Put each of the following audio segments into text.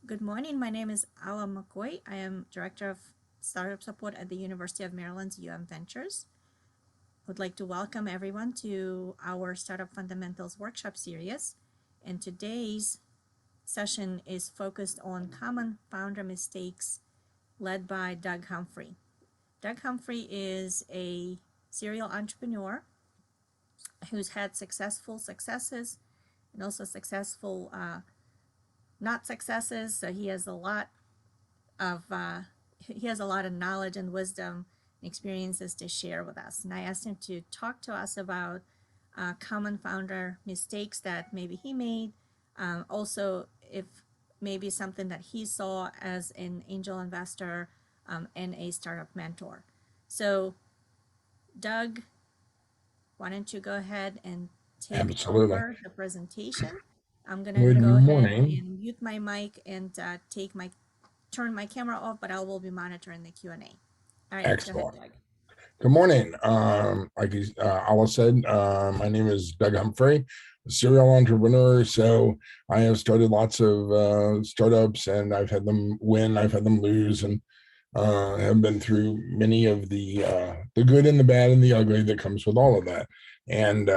Good morning. My name is Awa McCoy. I am Director of Startup Support at the University of Maryland's Ventures. I would like to welcome everyone to our Startup Fundamentals workshop series. And today's session is focused on common founder mistakes led by Doug Humphrey. Doug Humphrey is a serial entrepreneur who's had successful successes and also successful not successes. So he has a lot of knowledge and wisdom and experiences to share with us. And I asked him to talk to us about common founder mistakes that maybe he made. Also, if maybe something that he saw as an angel investor and a startup mentor. So, Doug, why don't you go ahead and take Absolutely. over the presentation? I'm gonna Good go ahead morning. and mute my mic and turn my camera off, but I will be monitoring the Q&A. All right, go ahead, Excellent. Doug. Good morning. Like Allah said, my name is Doug Humphrey, a serial entrepreneur. So I have started lots of startups, and I've had them win, I've had them lose, and have been through many of the good and the bad and the ugly that comes with all of that. And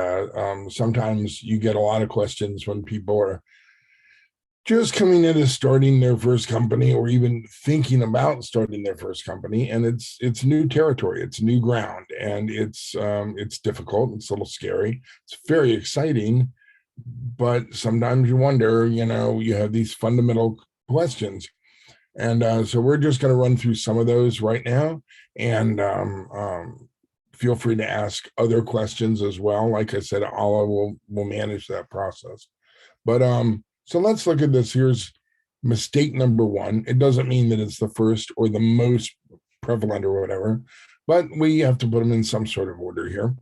sometimes you get a lot of questions when people are just coming into starting their first company or even thinking about starting their first company, and it's new territory, it's new ground, and it's difficult, it's a little scary, it's very exciting, but sometimes you wonder, you have these fundamental questions. And so we're just going to run through some of those right now, and feel free to ask other questions as well. Like I said, Allah will manage that process. But so let's look at this. Here's mistake number one. It doesn't mean that it's the first or the most prevalent or whatever, but we have to put them in some sort of order here.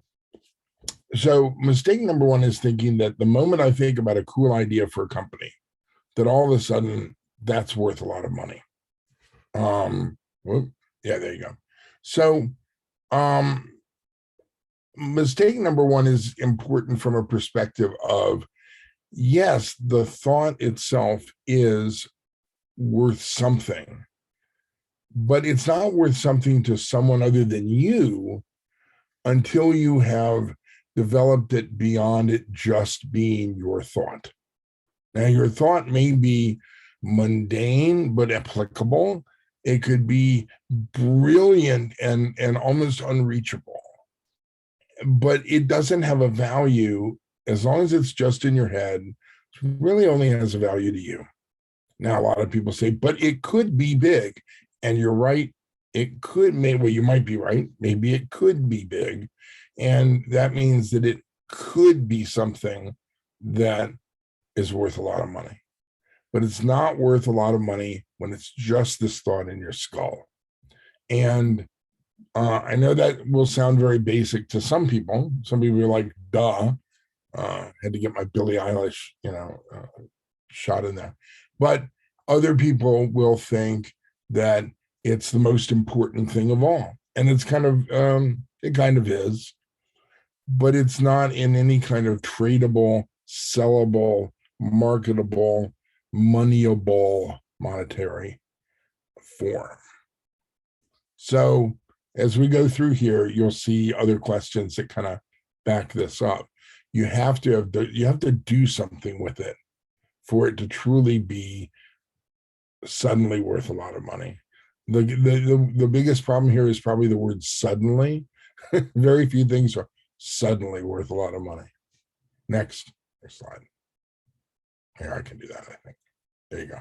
So mistake number one is thinking that the moment I think about a cool idea for a company, that all of a sudden that's worth a lot of money. Yeah, there you go. So mistake number one is important from a perspective of, yes, the thought itself is worth something, but it's not worth something to someone other than you until you have developed it beyond it just being your thought. Now, your thought may be mundane but applicable. It could be brilliant and almost unreachable, but it doesn't have a value as long as it's just in your head. It really only has a value to you. Now, a lot of people say, but it could be big. And you're right. It could, well, you might be right. Maybe it could be big. And that means that it could be something that is worth a lot of money. But it's not worth a lot of money when it's just this thought in your skull. And I know that will sound very basic to some people. Some people are like, duh. Had to get my Billie Eilish, shot in there. But other people will think that it's the most important thing of all. And it's it kind of is, but it's not in any kind of tradable, sellable, marketable, moneyable monetary form. So as we go through here, you'll see other questions that kind of back this up. You have to do something with it for it to truly be suddenly worth a lot of money. The biggest problem here is probably the word suddenly. Very few things are suddenly worth a lot of money. Next slide. Here, I can do that, I think. There you go.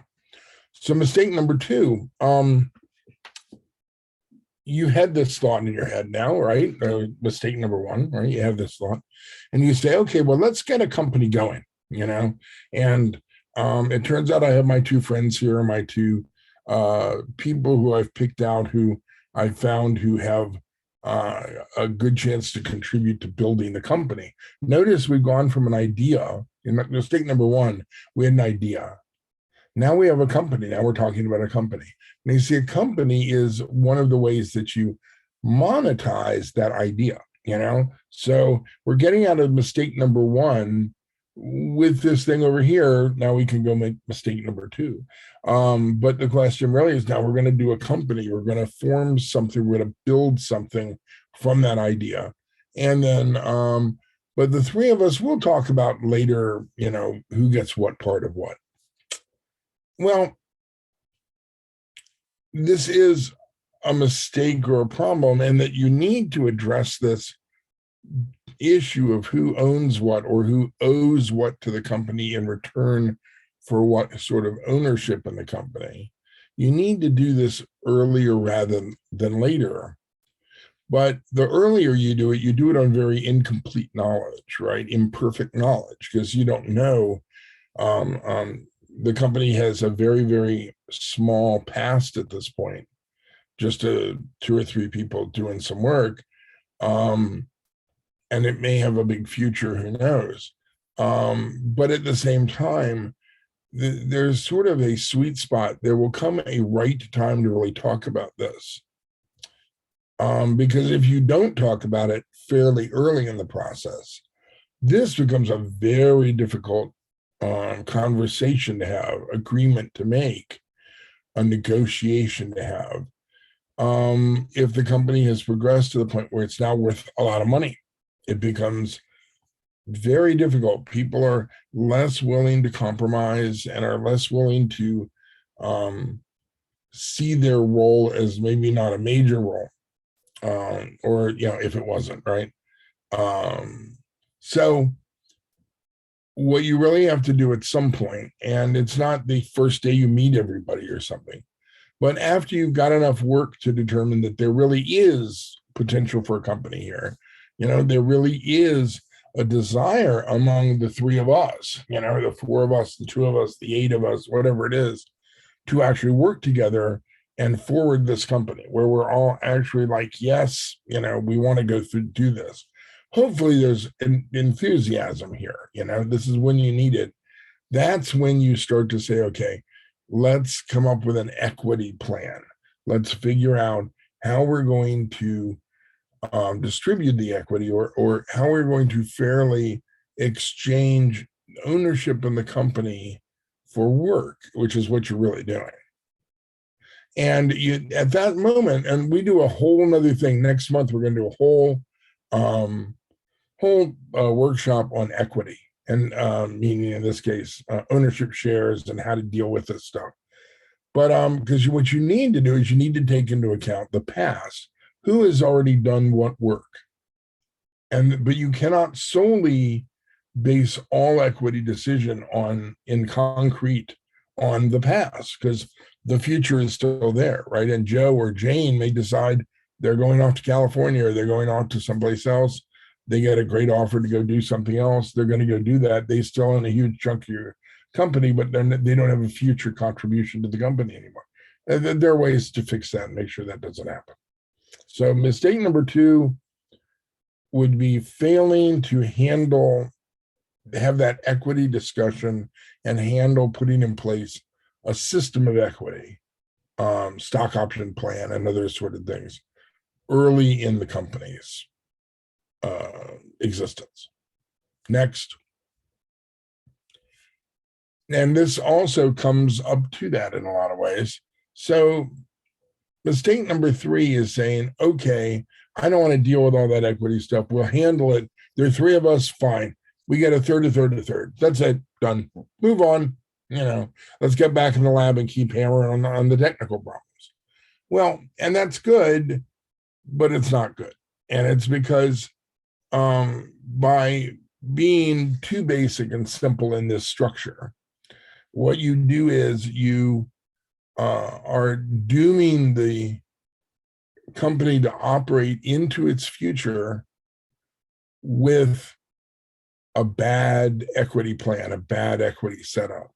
So mistake number two, you had this thought in your head now, right? Mistake number one, right? You have this thought and you say, okay, well, let's get a company going, and it turns out I have my two friends here, my two people who I've picked out, who I found who have a good chance to contribute to building the company. Notice we've gone from an idea. In mistake number one, we had an idea. Now we have a company. Now we're talking about a company. And you see, a company is one of the ways that you monetize that idea, So we're getting out of mistake number one with this thing over here, now we can go make mistake number two. But the question really is, now we're going to do a company, we're going to form something, we're going to build something from that idea. And then, but the three of us will talk about later, who gets what part of what. Well, this is a mistake or a problem, and that you need to address this issue of who owns what or who owes what to the company in return for what sort of ownership in the company. You need to do this earlier rather than later. But the earlier you do it on very incomplete knowledge, right? Imperfect knowledge, because you don't know. The company has a very, very small past at this point, just two or three people doing some work. And it may have a big future, who knows? But at the same time, there's sort of a sweet spot. There will come a right time to really talk about this. Because if you don't talk about it fairly early in the process, this becomes a very difficult conversation to have, agreement to make, a negotiation to have. If the company has progressed to the point where it's now worth a lot of money, it becomes very difficult. People are less willing to compromise and are less willing to see their role as maybe not a major role, or if it wasn't, right? So what you really have to do at some point, and it's not the first day you meet everybody or something, but after you've got enough work to determine that there really is potential for a company here, there really is a desire among the three of us, the four of us, the two of us, the eight of us, whatever it is, to actually work together and forward this company where we're all actually like, yes, we want to go through, do this. Hopefully there's an enthusiasm here. This is when you need it. That's when you start to say, okay, let's come up with an equity plan. Let's figure out how we're going to distribute the equity, or how we're going to fairly exchange ownership in the company for work, which is what you're really doing. And you, at that moment, and we do a whole nother thing next month, we're going to do a whole workshop on equity, and meaning in this case, ownership shares and how to deal with this stuff. But because what you need to do is you need to take into account the past, who has already done what work. But you cannot solely base all equity decision in concrete on the past, because the future is still there, right? And Joe or Jane may decide they're going off to California, or they're going off to someplace else. They get a great offer to go do something else. They're going to go do that. They still own a huge chunk of your company, but they don't have a future contribution to the company anymore. And there are ways to fix that and make sure that doesn't happen. So mistake number two would be failing to have that equity discussion and handle putting in place a system of equity, stock option plan, and other sort of things early in the company's existence. Next. And this also comes up to that in a lot of ways. So mistake number three is saying, okay, I don't want to deal with all that equity stuff. We'll handle it. There are three of us, fine. We get a third, a third, a third. That's it, done. Move on. Let's get back in the lab and keep hammering on the technical problems. Well, and that's good, but it's not good. And it's because by being too basic and simple in this structure, what you do is you are dooming the company to operate into its future with a bad equity plan, a bad equity setup.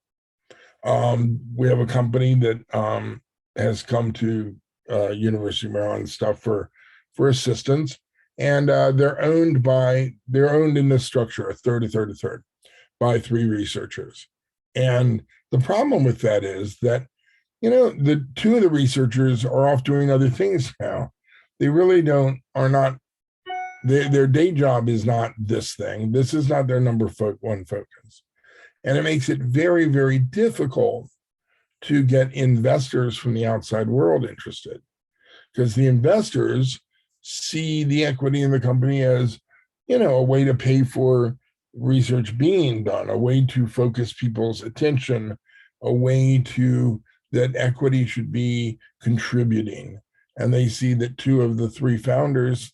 We have a company that has come to University of Maryland stuff for assistance, and they're owned in this structure, a third, a third, a third, by three researchers. And the problem with that is that, the two of the researchers are off doing other things now. They really are not Their day job is not this thing. This is not their number one focus. And it makes it very, very difficult to get investors from the outside world interested, because the investors see the equity in the company as, a way to pay for research being done, a way to focus people's attention, a way to that equity should be contributing. And they see that two of the three founders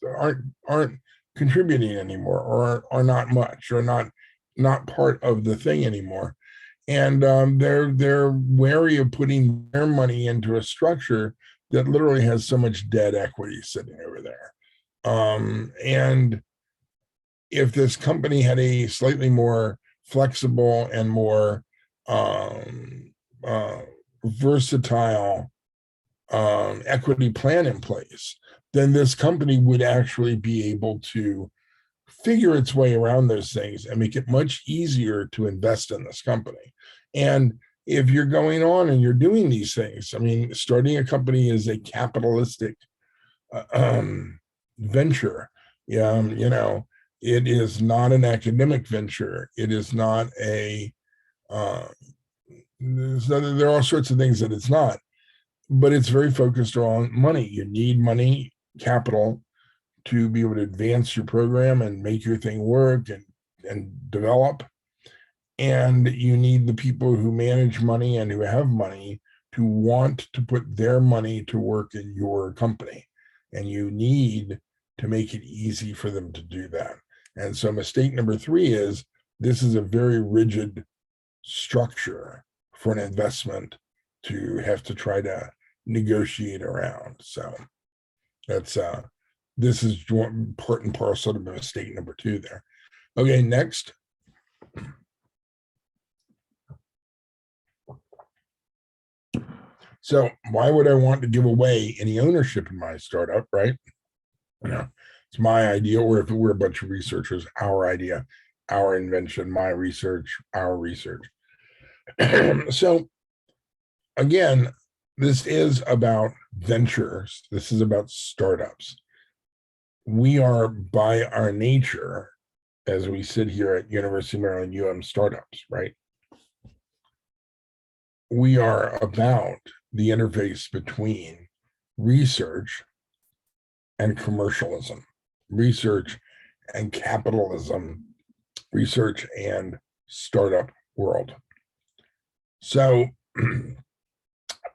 aren't contributing anymore, or are not much, or not part of the thing anymore. And they're wary of putting their money into a structure that literally has so much dead equity sitting over there. And if this company had a slightly more flexible and more versatile equity plan in place, then this company would actually be able to figure its way around those things and make it much easier to invest in this company. And if you're going on and you're doing these things, I mean, starting a company is a capitalistic venture. It is not an academic venture. It is not a, there are all sorts of things that it's not, but it's very focused on money. You need money, capital, to be able to advance your program and make your thing work and develop. And you need the people who manage money and who have money to want to put their money to work in your company. And you need to make it easy for them to do that. And so mistake number 3 is this is a very rigid structure for an investment to have to try to negotiate around. So that's this is part and parcel of mistake number 2 there. Okay, next. So why would I want to give away any ownership in my startup, right? It's my idea, or if it were a bunch of researchers, our idea, our invention, my research, our research. So again, this is about ventures. This is about startups. We are, by our nature, as we sit here at University of Maryland startups, right? We are about the interface between research and commercialism, research and capitalism, research and startup world. So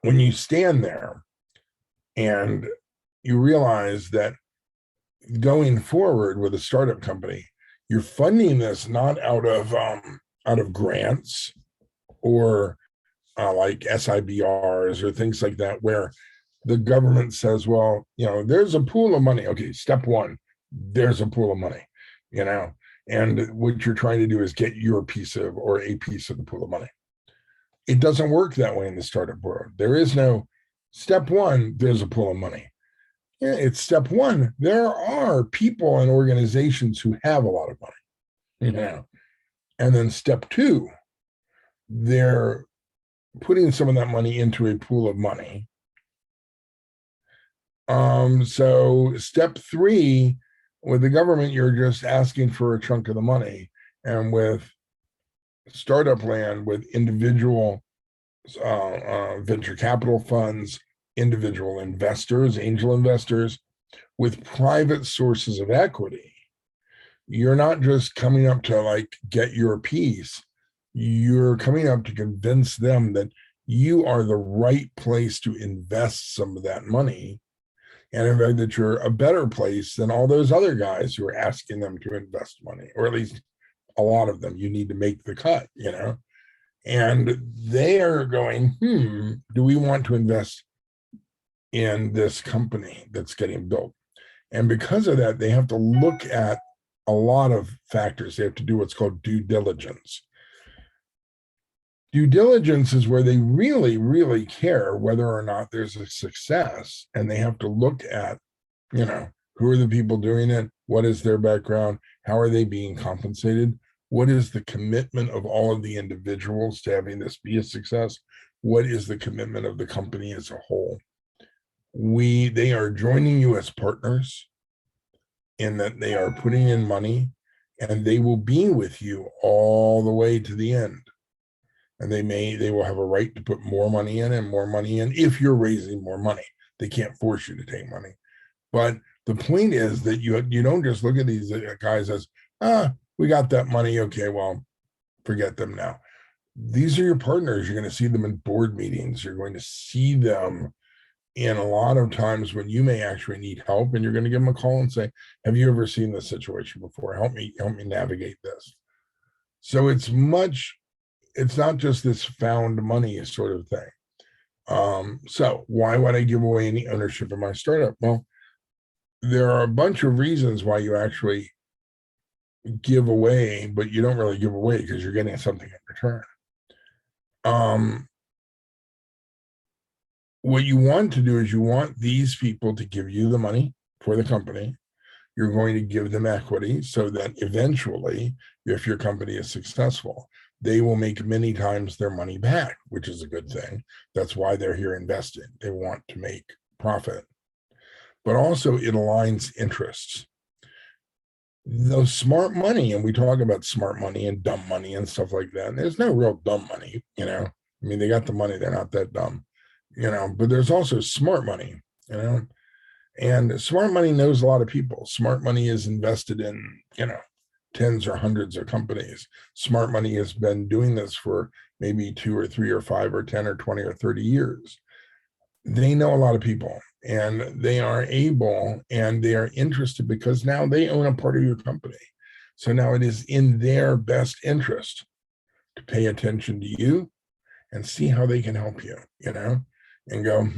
when you stand there and you realize that going forward with a startup company, you're funding this not out of grants or like SIBRs or things like that, where the government says, well, there's a pool of money. Okay, step 1, there's a pool of money, and what you're trying to do is get your piece of, or a piece of the pool of money. It doesn't work that way in the startup world. There is no step 1, there's a pool of money. Yeah, it's step 1. There are people and organizations who have a lot of money, and then step 2, they're putting some of that money into a pool of money. So step 3, with the government, you're just asking for a chunk of the money. And with startup land, with individual venture capital funds, individual investors, angel investors, with private sources of equity, you're not just coming up to get your piece. You're coming up to convince them that you are the right place to invest some of that money, and in fact that you're a better place than all those other guys who are asking them to invest money, or at least a lot of them. You need to make the cut, and they are going, do we want to invest in this company that's getting built? And because of that, they have to look at a lot of factors. They have to do what's called due diligence. Due diligence is where they really, really care whether or not there's a success. And they have to look at, who are the people doing it? What is their background? How are they being compensated? What is the commitment of all of the individuals to having this be a success? What is the commitment of the company as a whole? They are joining you as partners. in that they are putting in money and they will be with you all the way to the end. And they will have a right to put more money in and more money in if you're raising more money. They can't force you to take money. But the point is that you don't just look at these guys as, we got that money. Okay, well, forget them now. These are your partners. You're going to see them in board meetings. You're going to see them in a lot of times when you may actually need help, and you're going to give them a call and say, have you ever seen this situation before? Help me navigate this. So it's not just this found money sort of thing. So why would I give away any ownership of my startup? Well, there are a bunch of reasons why you actually give away, but you don't really give away because you're getting something in return. What you want to do is you want these people to give you the money for the company. You're going to give them equity so that eventually, if your company is successful, they will make many times their money back, which is a good thing. That's why they're here investing. They want to make profit. But also it aligns interests. The smart money, and we talk about smart money and dumb money and stuff like that. And there's no real dumb money, I mean, they got the money, they're not that dumb, but there's also smart money, and smart money knows a lot of people. Smart money is invested in, tens or hundreds of companies. Smart money has been doing this for maybe 2 or 3 or 5 or 10 or 20 or 30 years. They know a lot of people, and they are able and they are interested because now they own a part of your company. So now it is in their best interest to pay attention to you and see how they can help you, and go,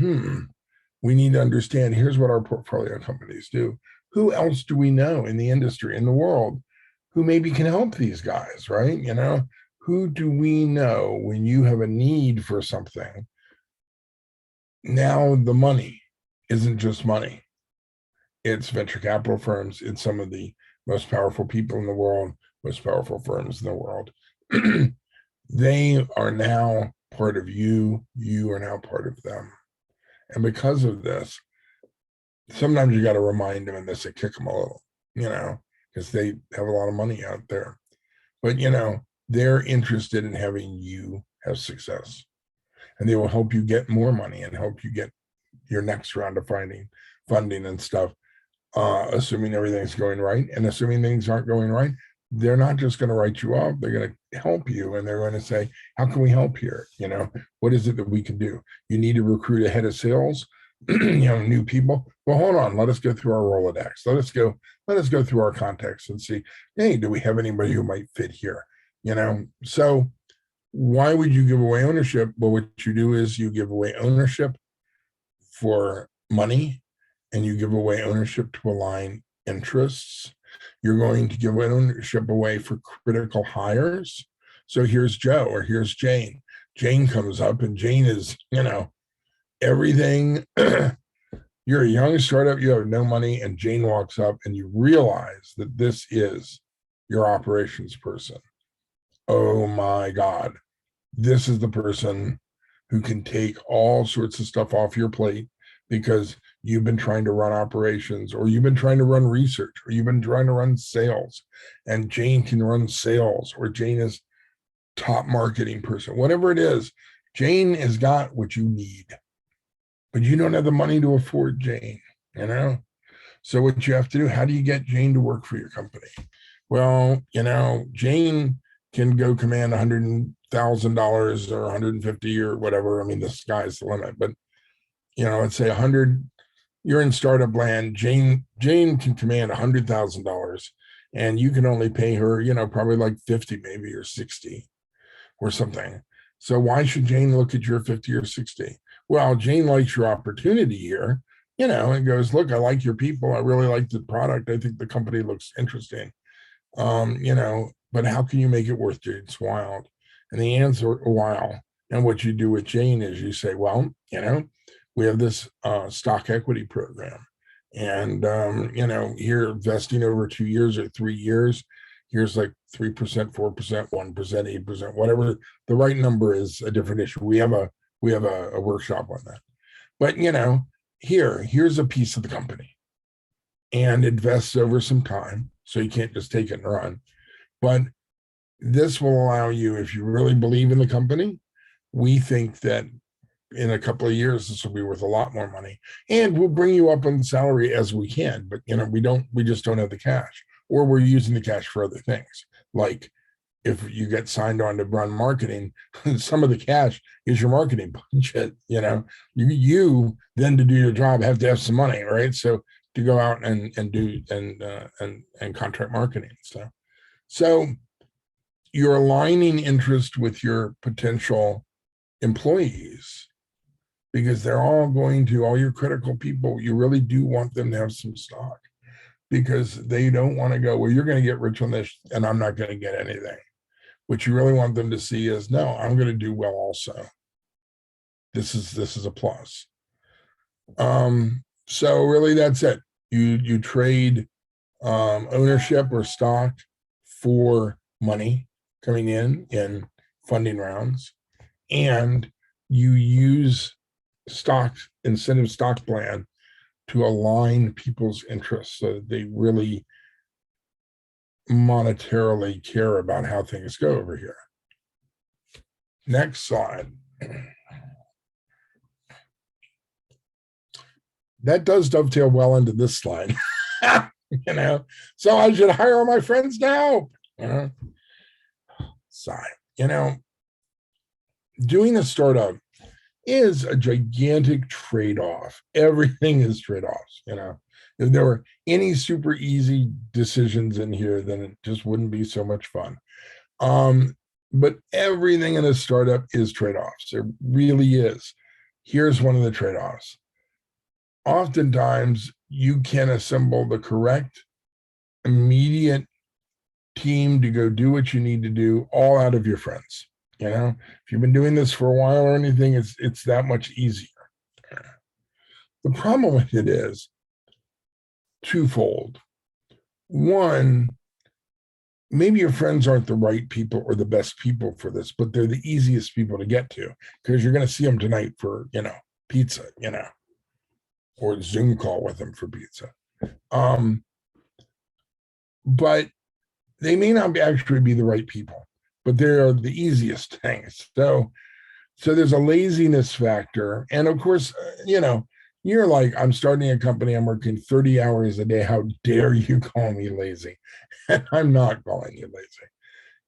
we need to understand, here's what our portfolio companies do. Who else do we know in the industry, in the world, who maybe can help these guys, right? Who do we know when you have a need for something? Now the money isn't just money. It's venture capital firms. It's some of the most powerful people in the world, most powerful firms in the world. They are now part of you. You are now part of them. And because of this, sometimes you got to remind them and this and kick them a little, because they have a lot of money out there. But, they're interested in having you have success. And they will help you get more money and help you get your next round of funding and stuff, assuming everything's going right. And assuming things aren't going right, they're not just going to write you off. They're going to help you, and they're going to say, how can we help here? What is it that we can do? You need to recruit a head of sales, new people. Well, hold on. Let us go through our Rolodex. Let us go through our contacts and see, hey, do we have anybody who might fit here? So why would you give away ownership? Well, what you do is you give away ownership for money, and you give away ownership to align interests. You're going to give ownership away for critical hires. So here's Joe or here's Jane. Jane comes up, and Jane is, everything. You're a young startup, you have no money, and Jane walks up, and you realize that this is your operations person. Oh my God, this is the person who can take all sorts of stuff off your plate because you've been trying to run operations, or you've been trying to run research, or you've been trying to run sales, and Jane can run sales, or Jane is top marketing person, whatever it is. Jane has got what you need, but you don't have the money to afford Jane, So what you have to do, how do you get Jane to work for your company? Well, Jane can go command $100,000 or 150 or whatever. I mean, the sky's the limit, but let's say 100, you're in startup land. Jane can command $100,000, and you can only pay her, probably like 50 maybe, or 60 or something. So why should Jane look at your 50 or 60? Well, Jane likes your opportunity here, and goes, look, I like your people. I really like the product. I think the company looks interesting. But how can you make it worth Jane's while? And the answer, a while. And what you do with Jane is you say, well, we have this stock equity program, and here vesting over 2 years or 3 years. Here's like 3%, 4%, 1%, 8%, whatever the right number is, a different issue. We have a workshop on that. But here's a piece of the company. and it vests over some time. So you can't just take it and run. But this will allow you, if you really believe in the company, we think that in a couple of years, this will be worth a lot more money, and we'll bring you up on salary as we can. But we just don't have the cash, or we're using the cash for other things. Like if you get signed on to run marketing, some of the cash is your marketing budget. You then to do your job have to have some money, right? So to go out and do and contract marketing stuff. So you're aligning interest with your potential employees because they're all your critical people. You really do want them to have some stock because they don't want to go, well, you're going to get rich on this and I'm not going to get anything. What you really want them to see is, no, I'm going to do well also. This is a plus. So really that's it. You trade ownership or stock for money coming in funding rounds, and you use incentive stock plan to align people's interests so that they really monetarily care about how things go over here. Next slide. That does dovetail well into this slide. So I should hire all my friends now. Sigh. Doing a startup is a gigantic trade-off. Everything is trade-offs. If there were any super easy decisions in here, then it just wouldn't be so much fun. But everything in a startup is trade-offs. It really is. Here's one of the trade-offs. Oftentimes, you can assemble the correct, immediate team to go do what you need to do all out of your friends. If you've been doing this for a while or anything, it's that much easier. The problem with it is twofold. One, maybe your friends aren't the right people or the best people for this, but they're the easiest people to get to because you're going to see them tonight for, pizza, or Zoom call with them for pizza. But they may not actually be the right people, but they are the easiest things. So there's a laziness factor. And of course, you're like, I'm starting a company, I'm working 30 hours a day. How dare you call me lazy? And I'm not calling you lazy.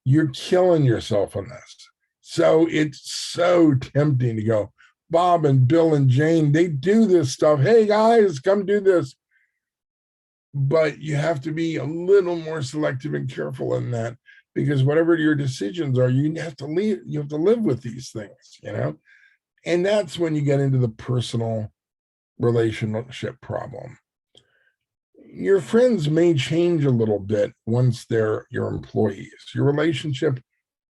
You're killing yourself on this. So it's so tempting to go, Bob and Bill and Jane, they do this stuff. Hey guys, come do this. But you have to be a little more selective and careful in that, because whatever your decisions are, you have to live with these things, and that's when you get into the personal relationship problem. Your friends may change a little bit once they're your employees. Your relationship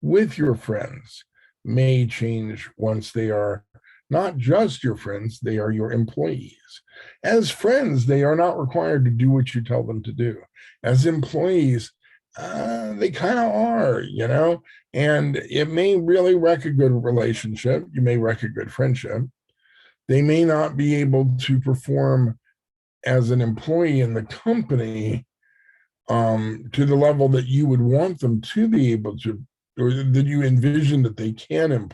with your friends may change once they are not just your friends, they are your employees. As friends, they are not required to do what you tell them to do. As employees, they kind of are, and it may really wreck a good relationship. You may wreck a good friendship. They may not be able to perform as an employee in the company to the level that you would want them to be able to, or that you envision that they can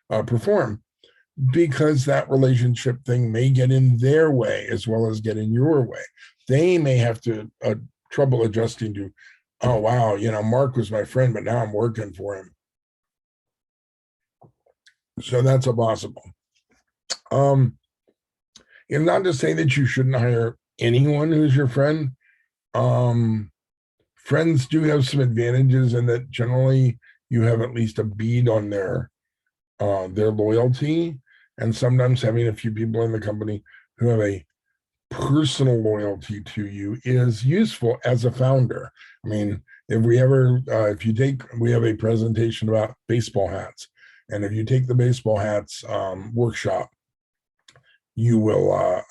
perform, because that relationship thing may get in their way as well as get in your way. They may have to trouble adjusting to, oh, wow, Mark was my friend, but now I'm working for him. So that's a possible. And not to say that you shouldn't hire anyone who's your friend. Friends do have some advantages in that generally you have at least a bead on their loyalty. And sometimes having a few people in the company who have a personal loyalty to you is useful as a founder. I mean, we have a presentation about baseball hats, and if you take the baseball hats workshop, you will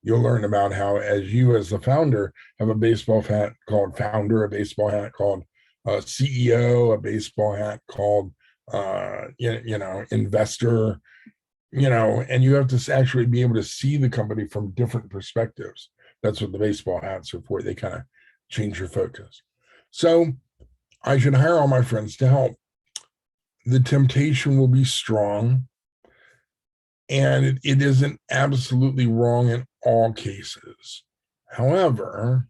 you'll learn about how, as the founder, have a baseball hat called founder, a baseball hat called CEO, a baseball hat called investor. And you have to actually be able to see the company from different perspectives, That's what the baseball hats are for. They kind of change your focus. So I should hire all my friends to help. The temptation will be strong, and it isn't absolutely wrong in all cases. However,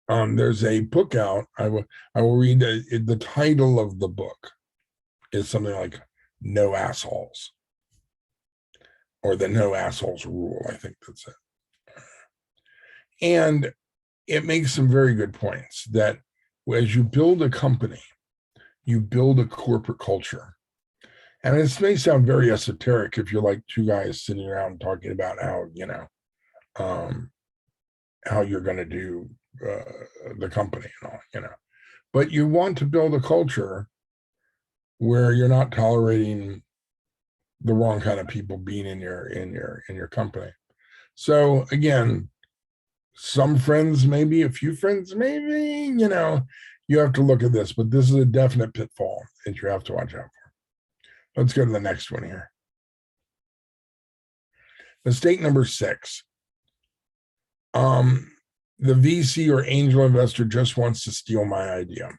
there's a book out. I will read the title of the book is something like "No Assholes" or the "No Assholes Rule." I think that's it. And it makes some very good points that as you build a company, you build a corporate culture. And this may sound very esoteric if you're like two guys sitting around talking about how you're going to do the company and all. But you want to build a culture where you're not tolerating the wrong kind of people being in your company. So again, some friends, maybe a few friends, maybe, you have to look at this, but this is a definite pitfall that you have to watch out for. Let's go to the next one here. Mistake number 6. The VC or angel investor just wants to steal my idea.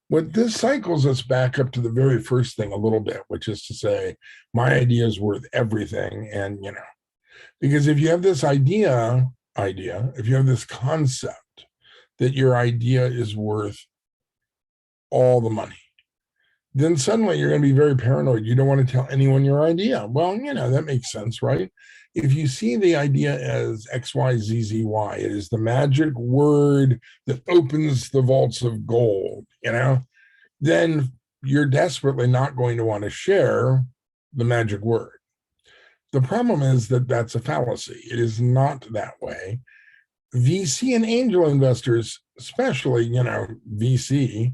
What this cycles us back up to the very first thing a little bit, which is to say, my idea is worth everything. And, because if you have this idea, if you have this concept that your idea is worth all the money, then suddenly you're going to be very paranoid. You don't want to tell anyone your idea. Well, that makes sense, right? If you see the idea as XYZZY, it is the magic word that opens the vaults of gold, then you're desperately not going to want to share the magic word. The problem is that that's a fallacy. It is not that way. VC and angel investors, especially, VC,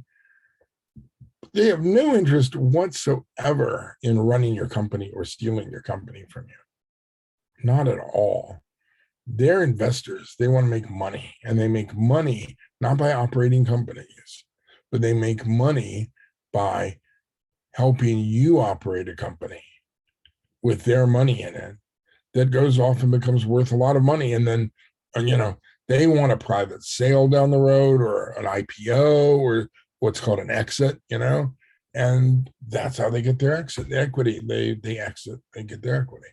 they have no interest whatsoever in running your company or stealing your company from you. Not at all. They're investors. They want to make money, and they make money not by operating companies, but they make money by helping you operate a company with their money in it that goes off and becomes worth a lot of money. And then, they want a private sale down the road or an IPO or what's called an exit, and that's how they get their exit, the equity. They exit, they get their equity.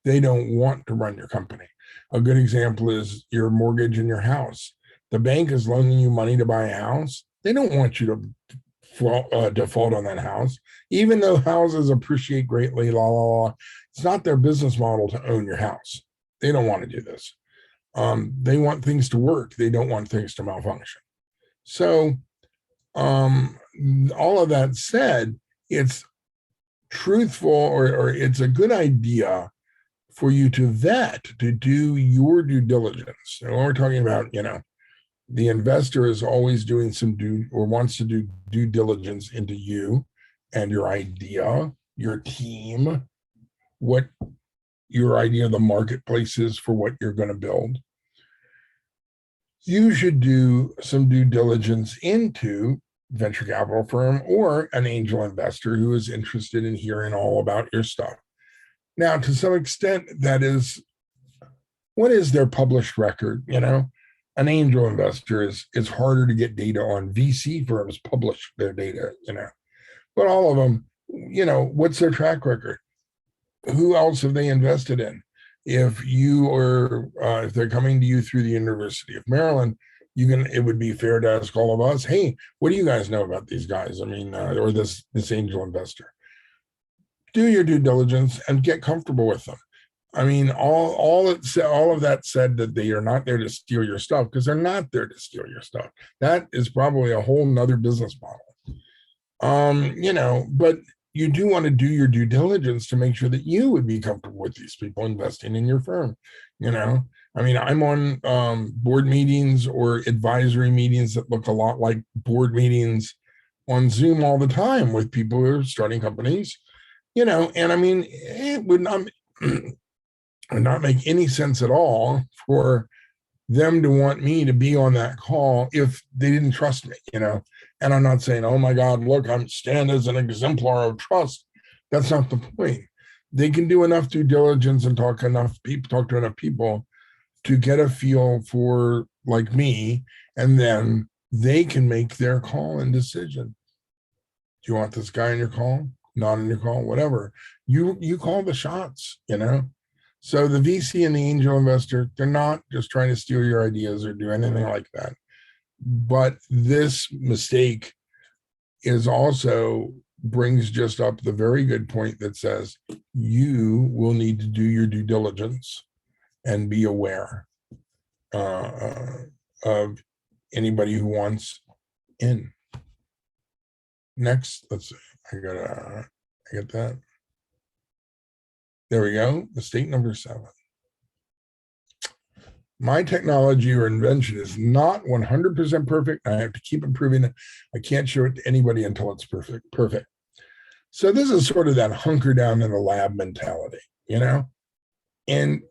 They don't want to run your company. A good example is your mortgage in your house. The bank is loaning you money to buy a house. They don't want you to default on that house, even though houses appreciate greatly, It's not their business model to own your house. They don't want to do this. They want things to work. They don't want things to malfunction. So all of that said, it's truthful or it's a good idea for you to vet, to do your due diligence. And when we're talking about, the investor is always doing wants to do due diligence into you and your idea, your team, what your idea of the marketplace is for what you're going to build. You should do some due diligence into venture capital firm or an angel investor who is interested in hearing all about your stuff. Now, to some extent, that is, what is their published record? An angel investor is harder to get data on. VC firms publish their data, but all of them, what's their track record? Who else have they invested in? If if they're coming to you through the University of Maryland, it would be fair to ask all of us, hey, what do you guys know about these guys? Or this angel investor. Do your due diligence and get comfortable with them. All of that said, that they are not there to steal your stuff, because they're not there to steal your stuff. That is probably a whole nother business model. But you do want to do your due diligence to make sure that you would be comfortable with these people investing in your firm. I'm on board meetings or advisory meetings that look a lot like board meetings on Zoom all the time with people who are starting companies. And it would not make any sense at all for them to want me to be on that call if they didn't trust me, and I'm not saying, oh my God, look, I'm stand as an exemplar of trust. That's not the point. They can do enough due diligence and talk to enough people to get a feel for, like me, and then they can make their call and decision. Do you want this guy in your call? Not in your call? Whatever. You call the shots, you know? So the VC and the angel investor, they're not just trying to steal your ideas or do anything like that. But this mistake is also brings just up the very good point that says you will need to do your due diligence and be aware of anybody who wants in. Next, let's see. I get that. There we go. Mistake number 7. My technology or invention is not 100% perfect. I have to keep improving it. I can't show it to anybody until it's perfect. So this is sort of that hunker down in the lab mentality, you know? And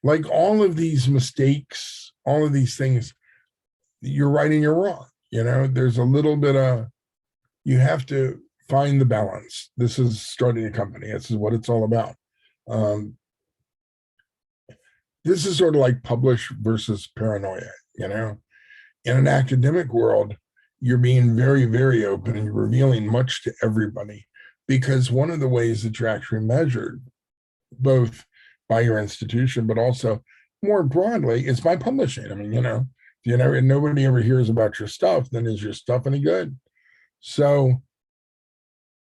like all of these mistakes, all of these things, you're right and you're wrong. You know, there's a little bit of, you have to find the balance. This is starting a company. This is what it's all about. This is sort of like publish versus paranoia, you know? In an academic world, you're being very, very open and you're revealing much to everybody, because one of the ways that you're actually measured, both by your institution, but also more broadly, is by publishing. I mean, you know, if nobody ever hears about your stuff, then is your stuff any good? So,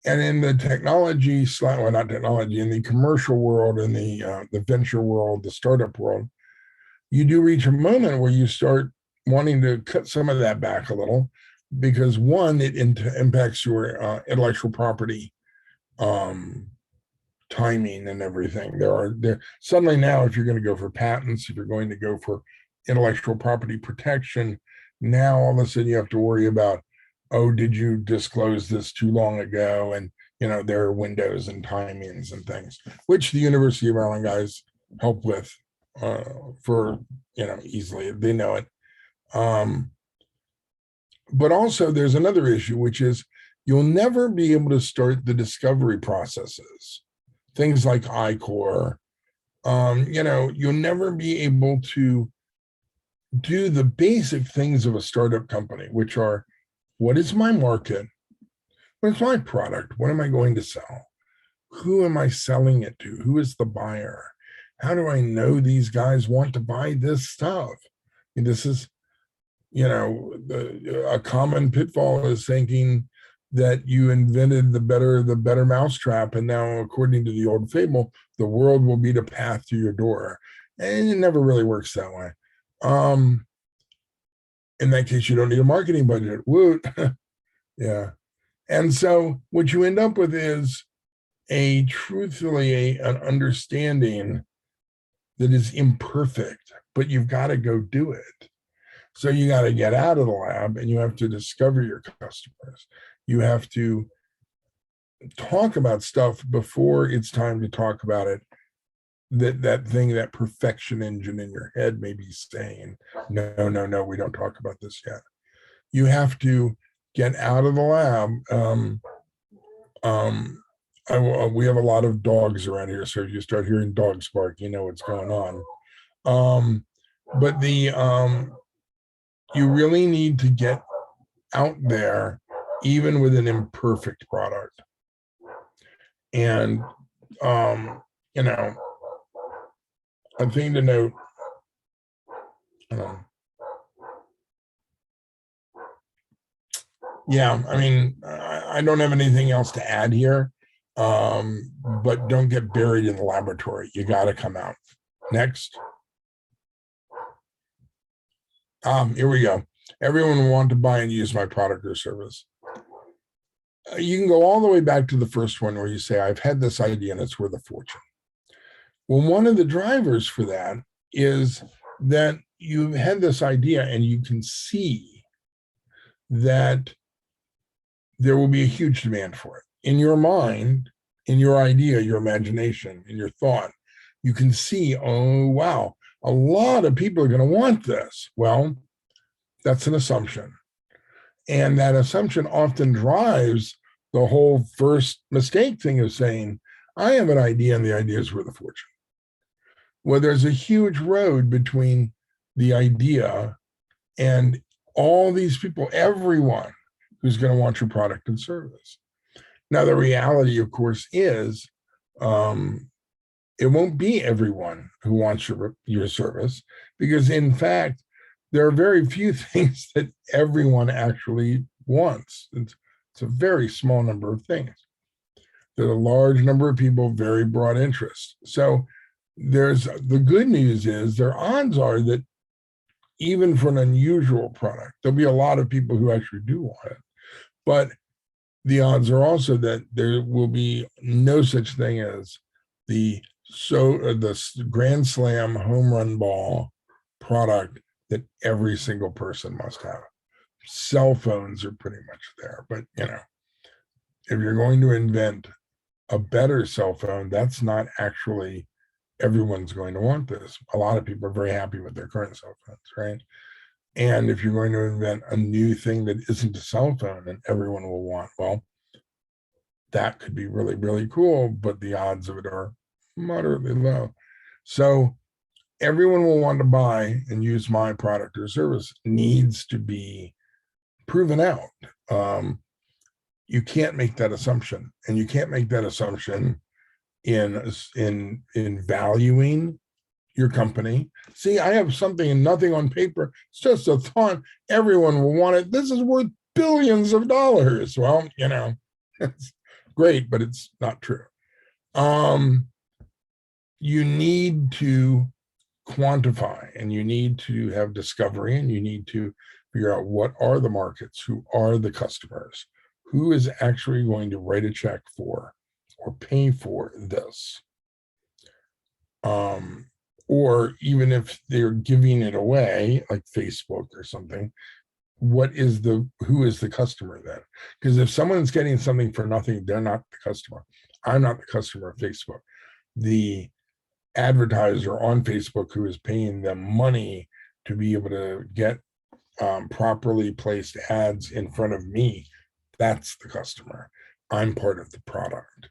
and in the technology, well, not technology, in the commercial world, in the venture world, the startup world, you do reach a moment where you start wanting to cut some of that back a little, because one, it impacts your intellectual property timing and everything. There suddenly now, if you're going to go for patents, if you're going to go for intellectual property protection, now all of a sudden you have to worry about, oh, did you disclose this too long ago? And, you know, there are windows and timings and things, which the University of Maryland guys help with for, you know, easily. They know it. But also there's another issue, which is you'll never be able to start the discovery processes, things like iCore. You know, you'll never be able to do the basic things of a startup company, which are, what is my market? What is my product? What am I going to sell? Who am I selling it to? Who is the buyer? How do I know these guys want to buy this stuff? And this is, you know, a common pitfall is thinking that you invented the better mousetrap, and now, according to the old fable, the world will be the path to your door. And it never really works that way. In that case, you don't need a marketing budget. Woot. Yeah. And so what you end up with is truthfully an understanding that is imperfect, but you've got to go do it. So you got to get out of the lab and you have to discover your customers. You have to talk about stuff before it's time to talk about it. That thing, that perfection engine in your head may be saying, no, we don't talk about this yet. You have to get out of the lab. We have a lot of dogs around here, so if you start hearing dogs bark, you know what's going on. But you really need to get out there, even with an imperfect product. And you know, a thing to note. Yeah, I mean, I don't have anything else to add here, but don't get buried in the laboratory. You got to come out. Next. Here we go. Everyone will want to buy and use my product or service. You can go all the way back to the first one where you say, I've had this idea and it's worth a fortune. Well, one of the drivers for that is that you've had this idea and you can see that there will be a huge demand for it. In your mind, in your idea, your imagination, in your thought, you can see, oh, wow, a lot of people are going to want this. Well, that's an assumption. And that assumption often drives the whole first mistake thing of saying, I have an idea and the idea is worth a fortune. Well, there's a huge road between the idea and all these people, everyone who's going to want your product and service. Now, the reality, of course, is it won't be everyone who wants your service, because in fact, there are very few things that everyone actually wants. It's a very small number of things. There's a large number of people, very broad interest. So there's the good news is their odds are that even for an unusual product, there'll be a lot of people who actually do want it. But the odds are also that there will be no such thing as the grand slam home run ball product that every single person must have. Cell phones are pretty much there, but if you're going to invent a better cell phone, that's not actually everyone's going to want this. A lot of people are very happy with their current cell phones, right? And if you're going to invent a new thing that isn't a cell phone and everyone will want, well, that could be really, really cool, but the odds of it are moderately low. So everyone will want to buy and use my product or service needs to be proven out. You can't make that assumption, and you can't make that assumption in valuing your company. See, I have something and nothing on paper. It's just a thought. Everyone will want it. This is worth billions of dollars. Well, it's great, but it's not true. You need to quantify, and you need to have discovery, and you need to figure out what are the markets, who are the customers, who is actually going to write a check for or pay for this. Or even if they're giving it away, like Facebook or something, who is the customer then? Because if someone's getting something for nothing, they're not the customer. I'm not the customer of Facebook. The advertiser on Facebook who is paying them money to be able to get properly placed ads in front of me, that's the customer. I'm part of the product.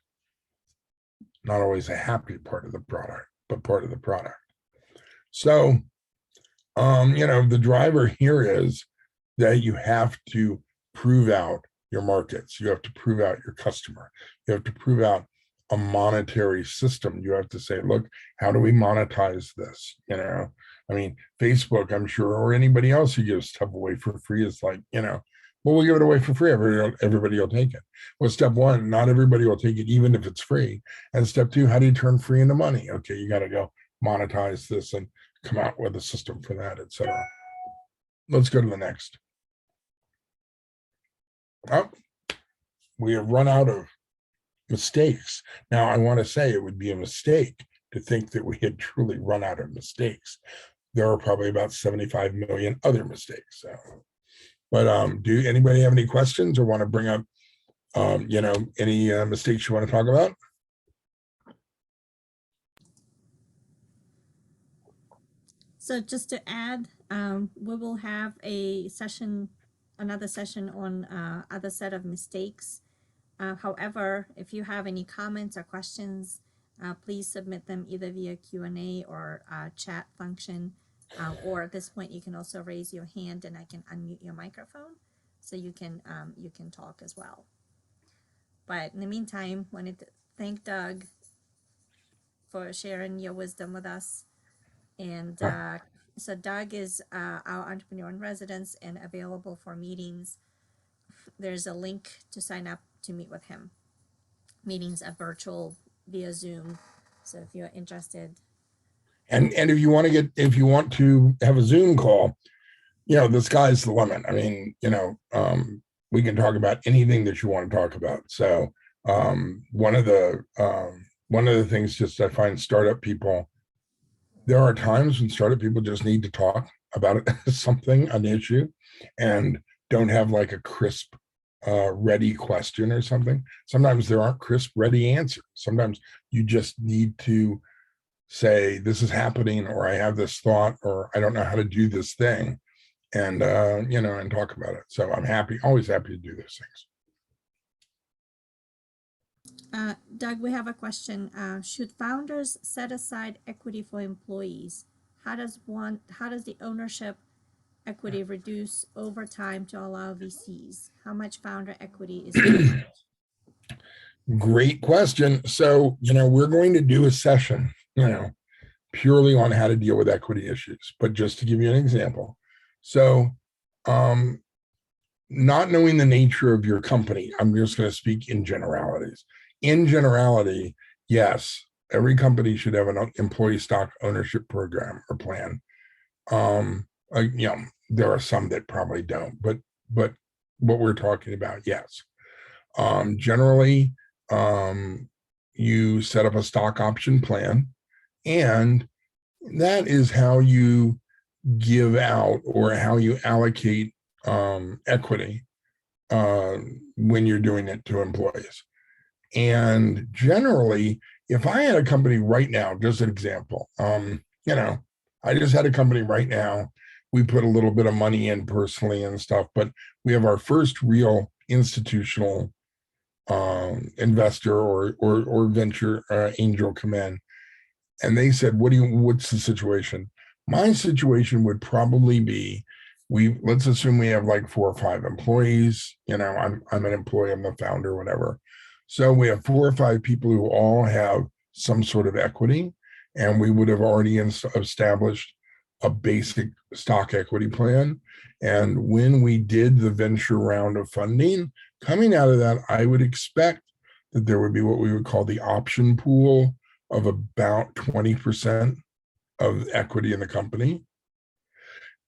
Not always a happy part of the product, but part of the product. So, the driver here is that you have to prove out your markets. You have to prove out your customer. You have to prove out a monetary system. You have to say, look, how do we monetize this? Facebook, I'm sure, or anybody else who gives stuff away for free is like, well, we'll give it away for free. Everybody will take it. Well, step one, not everybody will take it, even if it's free. And step two, how do you turn free into money? Okay, you got to go monetize this and come out with a system for that, etc. Let's go to the next. Oh, we have run out of mistakes. Now, I want to say it would be a mistake to think that we had truly run out of mistakes. There are probably about 75 million other mistakes. But do anybody have any questions or want to bring up, any mistakes you want to talk about? So just to add, we will have another session on other set of mistakes. However, if you have any comments or questions, please submit them either via Q&A or chat function. Or at this point, you can also raise your hand and I can unmute your microphone so you can talk as well. But in the meantime, I wanted to thank Doug for sharing your wisdom with us. And so Doug is our entrepreneur in residence and available for meetings. There's a link to sign up to meet with him. Meetings are virtual via Zoom. So if you're interested. And if you want to have a Zoom call, the sky's the limit. I mean, we can talk about anything that you want to talk about. So one of the things just I find startup people, there are times when startup people just need to talk about it, an issue, and don't have like a crisp, ready question or something. Sometimes there aren't crisp, ready answers. Sometimes you just need to say, this is happening, or I have this thought, or I don't know how to do this thing, and and talk about it. So I'm always happy to do those things. Doug, we have a question. Should founders set aside equity for employees? How does the ownership equity reduce over time to allow VCs? How much founder equity is too much? Great question. So, we're going to do a session, purely on how to deal with equity issues. But just to give you an example. So, not knowing the nature of your company, I'm just going to speak in generalities. In generality, yes, every company should have an employee stock ownership program or plan. There are some that probably don't, but what we're talking about, yes. Generally, you set up a stock option plan, and that is how you give out or how you allocate equity when you're doing it to employees. And generally, if I had a company right now, just an example, I just had a company right now. We put a little bit of money in personally and stuff, but we have our first real institutional investor or venture angel come in, and they said, what's the situation? My situation would probably be, let's assume we have like 4 or 5 employees. I'm an employee, I'm the founder, whatever. So we have 4 or 5 people who all have some sort of equity, and we would have already established a basic stock equity plan. And when we did the venture round of funding, coming out of that, I would expect that there would be what we would call the option pool of about 20% of equity in the company.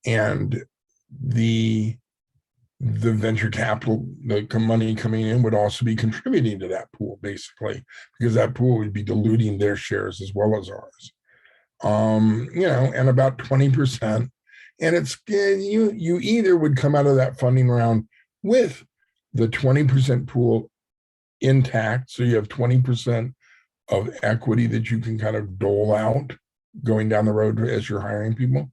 And the venture capital, the money coming in, would also be contributing to that pool, basically, because that pool would be diluting their shares as well as ours. And about 20%. And it's you either would come out of that funding round with the 20% pool intact, so you have 20% of equity that you can kind of dole out going down the road as you're hiring people.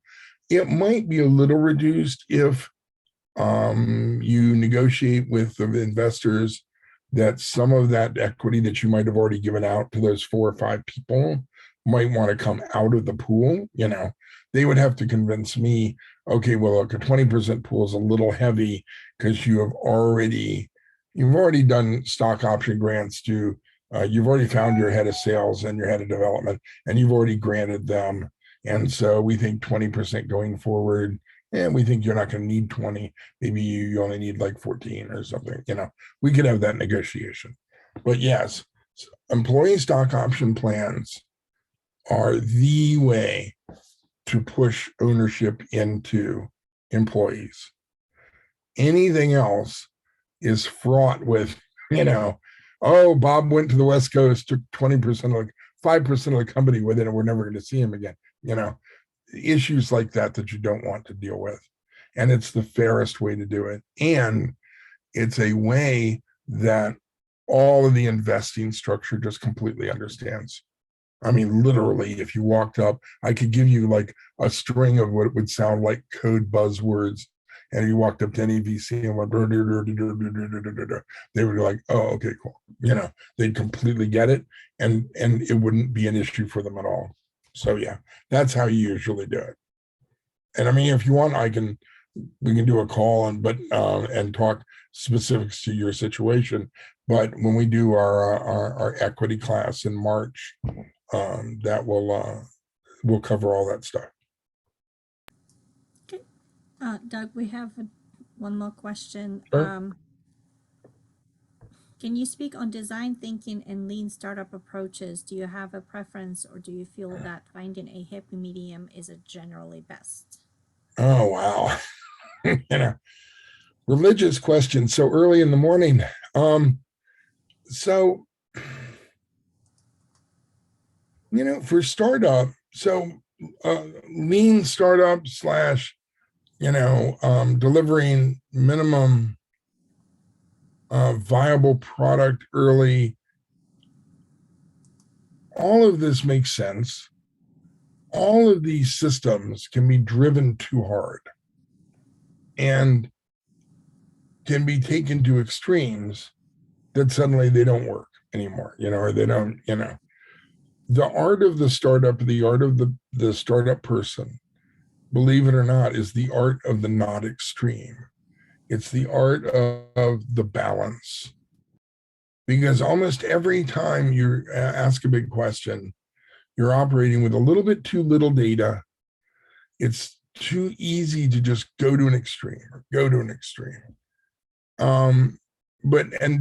It might be a little reduced if you negotiate with the investors that some of that equity that you might have already given out to those 4 or 5 people might want to come out of the pool. They would have to convince me, okay, well, look, a 20% pool is a little heavy because you've already done stock option grants to you've already found your head of sales and your head of development, and you've already granted them. And so we think 20% going forward, and we think you're not going to need 20. Maybe you only need like 14 or something. We could have that negotiation. But yes, employee stock option plans are the way to push ownership into employees. Anything else is fraught with, oh, Bob went to the West Coast, took 20% of 5% of the company with it, and we're never going to see him again. Issues like that you don't want to deal with. And it's the fairest way to do it. And it's a way that all of the investing structure just completely understands. I mean, literally, if you walked up, I could give you like a string of what would sound like code buzzwords. And you walked up to any VC and went, they would be like, oh, okay, cool. They'd completely get it, and it wouldn't be an issue for them at all. So yeah, that's how you usually do it. And I mean, if you want, we can do a call and talk specifics to your situation. But when we do our equity class in March, that we'll cover all that stuff. Okay, Doug, we have one more question. Sure. Can you speak on design thinking and lean startup approaches? Do you have a preference, or do you feel that finding a happy medium is generally best? Oh, wow. Religious question so early in the morning. So, for startup, so lean startup slash, delivering minimum viable product early. All of this makes sense. All of these systems can be driven too hard and can be taken to extremes that suddenly they don't work. anymore, or they don't, the art of the startup, the art of the startup person, believe it or not, is the art of the not extreme. It's the art of the balance. Because almost every time you ask a big question, you're operating with a little bit too little data. It's too easy to just go to an extreme or go to an extreme. And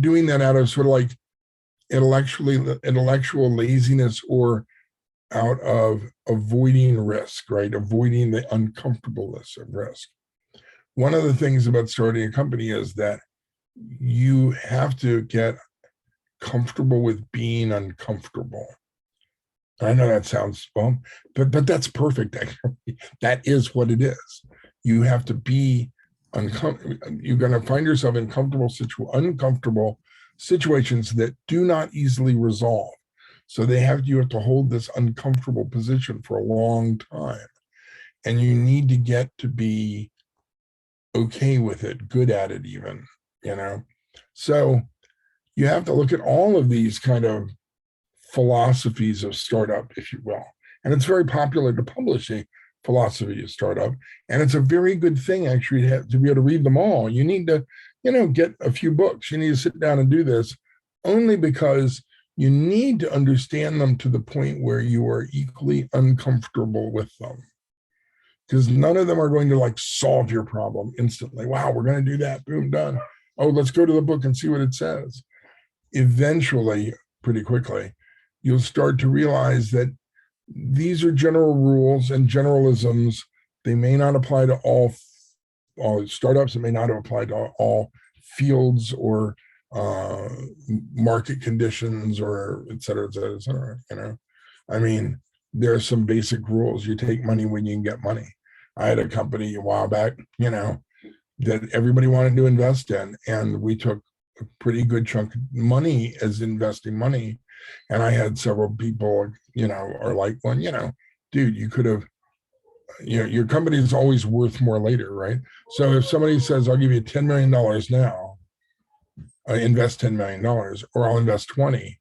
doing that out of sort of like intellectual laziness or out of avoiding risk, right? Avoiding the uncomfortableness of risk. One of the things about starting a company is that you have to get comfortable with being uncomfortable. I know that sounds well, but that's perfect. Actually, that is what it is. You have to be uncomfortable. You're going to find yourself in uncomfortable situations that do not easily resolve. So you have to hold this uncomfortable position for a long time, and you need to get to be okay with it, good at it, even. So you have to look at all of these kind of philosophies of startup, if you will. And it's very popular to publish a philosophy of startup. And it's a very good thing, actually, to be able to read them all. You need to, get a few books. You need to sit down and do this only because you need to understand them to the point where you are equally uncomfortable with them. Because none of them are going to like solve your problem instantly. Wow, we're going to do that. Boom, done. Oh, let's go to the book and see what it says. Eventually, pretty quickly, you'll start to realize that these are general rules and generalisms. They may not apply to all startups. It may not apply to all fields or market conditions or et cetera, et cetera, et cetera. I mean, there are some basic rules. You take money when you can get money. I had a company a while back, that everybody wanted to invest in, and we took a pretty good chunk of money as investing money. And I had several people, are like, well, dude, you could have, your company is always worth more later, right? So if somebody says, I'll give you $10 million now, invest $10 million, or I'll invest 20.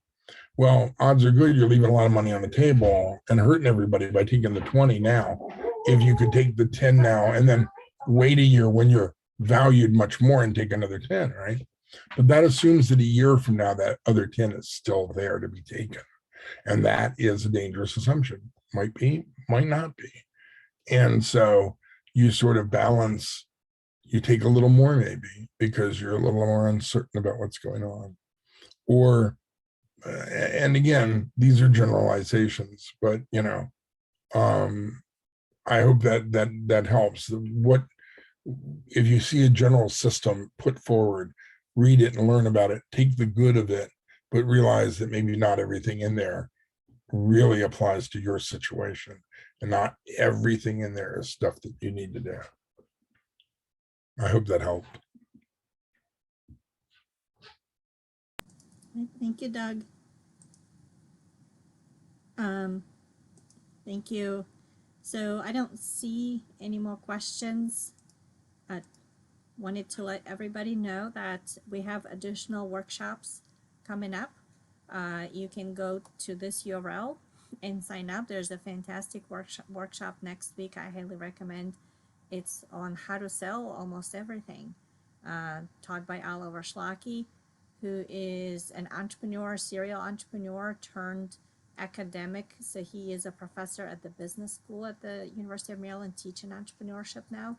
Well, odds are good you're leaving a lot of money on the table and hurting everybody by taking the 20 now. If you could take the 10 now and then wait a year when you're valued much more and take another 10, right? But that assumes that a year from now, that other 10 is still there to be taken. And that is a dangerous assumption. Might be, might not be. And so you sort of balance, you take a little more maybe because you're a little more uncertain about what's going on. Or, and again, these are generalizations, but I hope that helps. What if you see a general system put forward, read it and learn about it, take the good of it, but realize that maybe not everything in there really applies to your situation, and not everything in there is stuff that you need to do. I hope that helped. Thank you, Doug. Thank you. So I don't see any more questions. I wanted to let everybody know that we have additional workshops coming up. You can go to this URL and sign up. There's a fantastic workshop next week. I highly recommend. It's on how to sell almost everything, taught by Oliver Schlake, who is an entrepreneur, serial entrepreneur turned academic. So he is a professor at the business school at the University of Maryland teaching entrepreneurship now.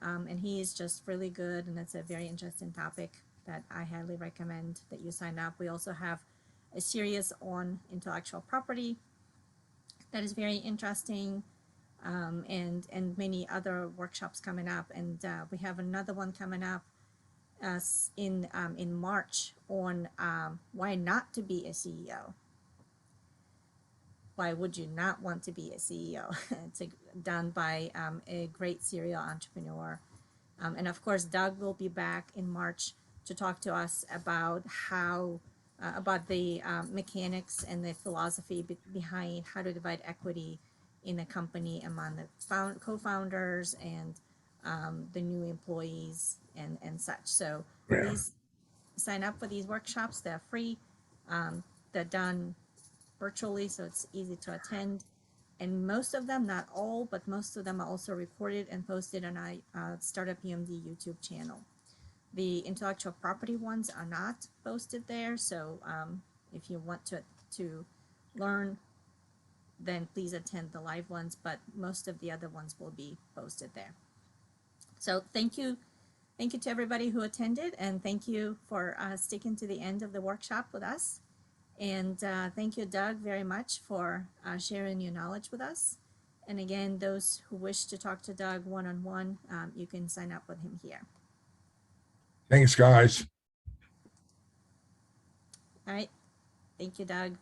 And he is just really good, and it's a very interesting topic that I highly recommend that you sign up. We also have a series on intellectual property that is very interesting, and many other workshops coming up. And we have another one coming up in March on why not to be a CEO. Why would you not want to be a CEO? It's done by a great serial entrepreneur. And of course, Doug will be back in March to talk to us about about the mechanics and the philosophy behind how to divide equity in a company among the co-founders and the new employees and such. So Yeah. please sign up for these workshops. They're free. They're done virtually, so it's easy to attend. And most of them, not all, but most of them are also recorded and posted on our Startup UMD YouTube channel. The intellectual property ones are not posted there, so if you want to learn, then please attend the live ones, but most of the other ones will be posted there. So thank you to everybody who attended, and thank you for sticking to the end of the workshop with us. And thank you, Doug, very much for sharing your knowledge with us. And again, those who wish to talk to Doug one-on-one, you can sign up with him here. Thanks, guys. All right. Thank you, Doug.